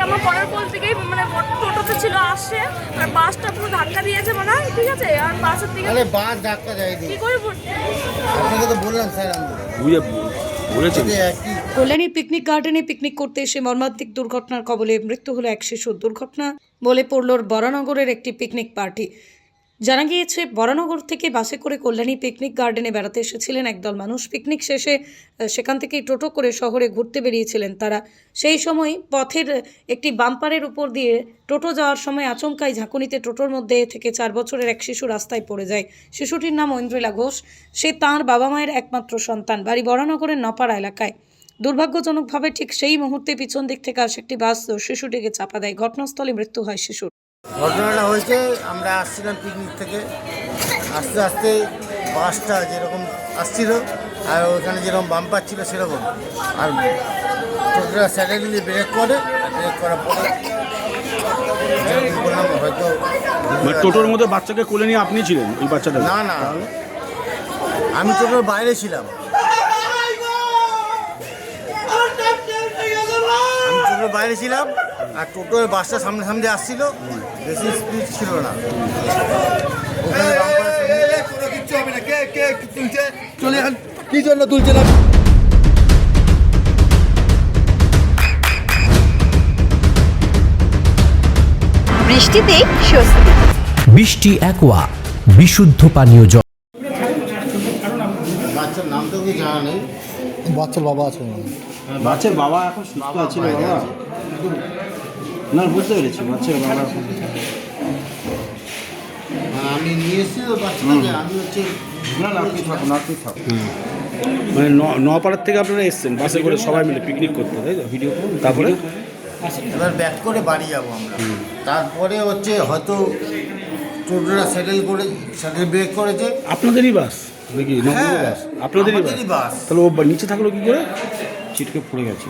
আমার পরের কোল থেকেই মানে টোটোতে ছিল আসছে আর বাসটা পুরো ধাক্কা দিয়েছে মনে হয়, ঠিক আছে, আর বাসের দিকে আরে বাস ধাক্কা দেয়নি, কি করে আপনাকে তো বললাম স্যার কল্যাণীর পিকনিক গার্ডেনে পিকনিক করতে এসে মর্মান্তিক দুর্ঘটনার কবলে মৃত্যু হলো এক শিশুর। দুর্ঘটনা বলে পড়ল বরানগরের একটি পিকনিক পার্টি। জানা গিয়েছে বরানগর থেকে বাসে করে কল্যাণী পিকনিক গার্ডেনে বেড়াতে এসেছিলেন একদল মানুষ। পিকনিক শেষে সেখান থেকেই টোটো করে শহরে ঘুরতে বেরিয়েছিলেন তারা। সেই সময় পথের একটি বাম্পারের উপর দিয়ে টোটো যাওয়ার সময় আচমকাই ঝাঁকুনিতে টোটোর মধ্যে থেকে 4 বছরের এক শিশু রাস্তায় পড়ে যায়। শিশুটির নাম ঐন্দ্রিলা ঘোষ। সে তাঁর বাবা মায়ের একমাত্র সন্তান। বাড়ি বরানগরের নপাড়া এলাকায়। দুর্ভাগ্যজনকভাবে ঠিক সেই মুহূর্তে পিছন দিক থেকে আসে একটি বাস শিশুটিকে চাপা দেয়। ঘটনাস্থলে মৃত্যু হয় শিশুর। ঘটনাটা হয়েছে, আমরা আসছিলাম পিকনিক থেকে, আস্তে আস্তে বাসটা যেরকম আসছিল আর ওখানে যেরকম বাম্পার ছিল সেরকম, আর টোটোটা স্যাডেনলি ব্রেক করে, ব্রেক করার পরে যেরকম বললাম হয়তো টোটোর মধ্যে বাচ্চাকে কোলে নিয়ে আপনি ছিলেন? ওই বাচ্চাটা না না, আমি টোটোর বাইরে ছিলাম, বাইরে ছিলাম আর টোটোর বাসটা সামনে সামনে আসছিল, বেশি স্পিড ছিল না। কিচ্ছু হবে না, কে তুলছে, চলে যান, কি জন্য তুলছে না? বৃষ্টিতে স্বস্তি। বৃষ্টি অ্যাকোয়া বিশুদ্ধ পানীয় জল। বাচ্চার নাম তো কি জানা নেই, বাচ্চার বাবা আছে, বাচ্চার বাবা এখন সুস্থ আছে বাবা? না, বুঝতে পেরেছি, বাচ্চার বাবা আমি নিয়ে এসেছি তো বাচ্চাটাকে, আমি হচ্ছে না আপনি থাকুন, আপনি থাকুন। মানে নপাড়ার থেকে আপনারা এসছেন বাসে করে সবাই মিলে পিকনিক করতে, তাই তো? ভিডিও করুন, তারপরে এবার ব্যাক করে বাড়ি যাবো আমরা। তারপরে হচ্ছে হয়তো টোটোটা স্যাডেল ব্রেক করেছে। আপনাদেরই বাস দেখি? বাস আপনাদেরই বাস। তাহলে ও নিচে থাকলো কি করে? ছিটকে পড়ে গেছে।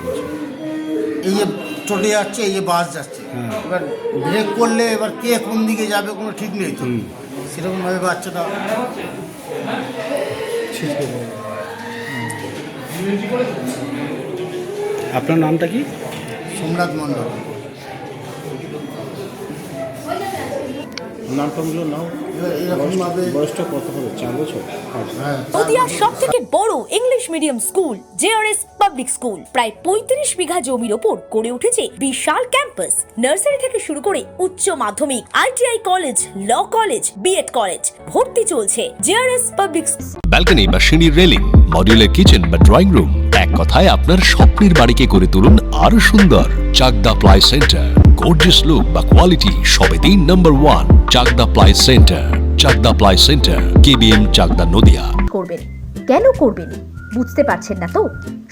এই যে টোটো যাচ্ছে, এই যে বাস যাচ্ছে, এবার ব্রেক করলে এবার কে কোন দিকে যাবে কোনো ঠিক নেই তো, সেরকমভাবে বাচ্চাটা আপনার নামটা কি? সোমনাথ মণ্ডল। নামটাগুলো নাও। এরকমভাবে বয়সটা কত হবে? 4 বছর। নদিয়ার সবথেকে বড় English medium school JRS public school প্রায় 35 বিঘা জমির ওপর গড়ে উঠেছে বিশাল ক্যাম্পাস। নার্সারি থেকে শুরু করে উচ্চ মাধ্যমিক, ITI college, law college, B Ed college, ভর্তি চলছে জেআরএস পাবলিক। ব্যালকনি বা সিঁড়ির রেলিং, মডিউলার কিচেন বা ড্রয়িং রুম, এক কথায় আপনার স্বপ্নের বাড়িকে করে তুলুন আরো সুন্দর। Chakdah ply centre, gorgeous look বা কোয়ালিটি সবে 3 number 1 Chakdah ply centre. Chakdah ply centre, KBM, Chakdah, Nadia. করবেন কেন করবেন বুঝতে পারছেন না তো?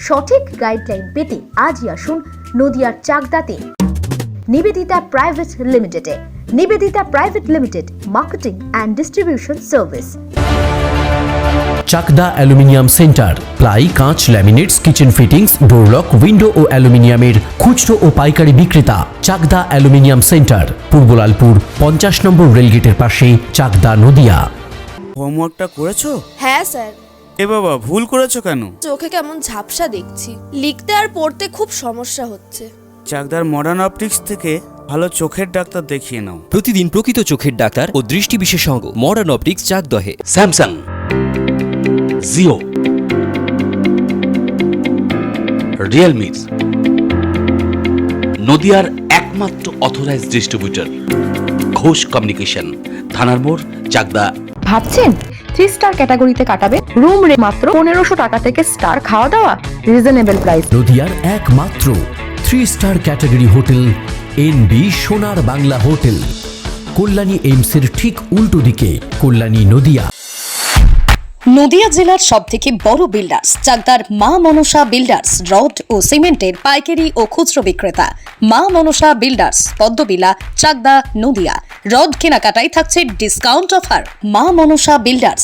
সঠিক গাইডলাইন পেতে আজই আসুন নদিয়ার চাকদাতে নিবেদিতা প্রাইভেট লিমিটেডে। Nivedita private limited, marketing and distribution service. Chakdah aluminium centre, ply, কাঁচ, laminates, kitchen fittings, door lock, window ও অ্যালুমিনিয়ামের খুচরো ও পাইকারি বিক্রেতা। চাকদা অ্যালুমিনিয়াম সেন্টার, পূর্ব লালপুর 50 নম্বর রেলগেটের পাশে, চাকদা, নদিয়া। হোমওয়ার্কটা করেছো? হ্যাঁ স্যার। এ বাবা, ভুল করেছো কেন? চোখে কেমন ঝাপসা দেখছি, লিখতে আর পড়তে খুব সমস্যা হচ্ছে। চাকদার মডার্ন অপটিক্স থেকে ভালো চোখের ডাক্তার দেখিয়ে নাও। প্রতিদিন প্রকৃত চোখের ডাক্তার ও দৃষ্টি বিশেষজ্ঞ মডার্ন অপটিক্স, চাকদহে। স্যামসাং, জিও, রিয়েলমি, নদিয়ার একমাত্র অথরাইজড ডিস্ট্রিবিউটর ঘোষ কমিউনিকেশন, থানার মোড়, চাকদা। ভাবছেন 3 স্টার ক্যাটাগরিতে কাটাবেন? রুম রে মাত্র 1500 টাকা থেকে স্টার, খাওয়া দাওয়া রিজনেবল প্রাইস। নদিয়ার একমাত্র 3 স্টার ক্যাটাগরি হোটেল এনবি সোনার বাংলা হোটেল, কল্যাণী এইমসের ঠিক উল্টো দিকে, কল্যাণী, নদিয়া। নদিয়া জেলার সবথেকে বড় বিল্ডার্স চাকদার মা মনসা বিল্ডার্স, রড ও সিমেন্টের পাইকারি ও খুচরো বিক্রেতা। মা মনসা বিল্ডার্স, পদ্মবিলা, চাকদা, নদিয়া। রড কেনাকাটায় থাকছে ডিসকাউন্ট অফার। মা মনসা বিল্ডার্স।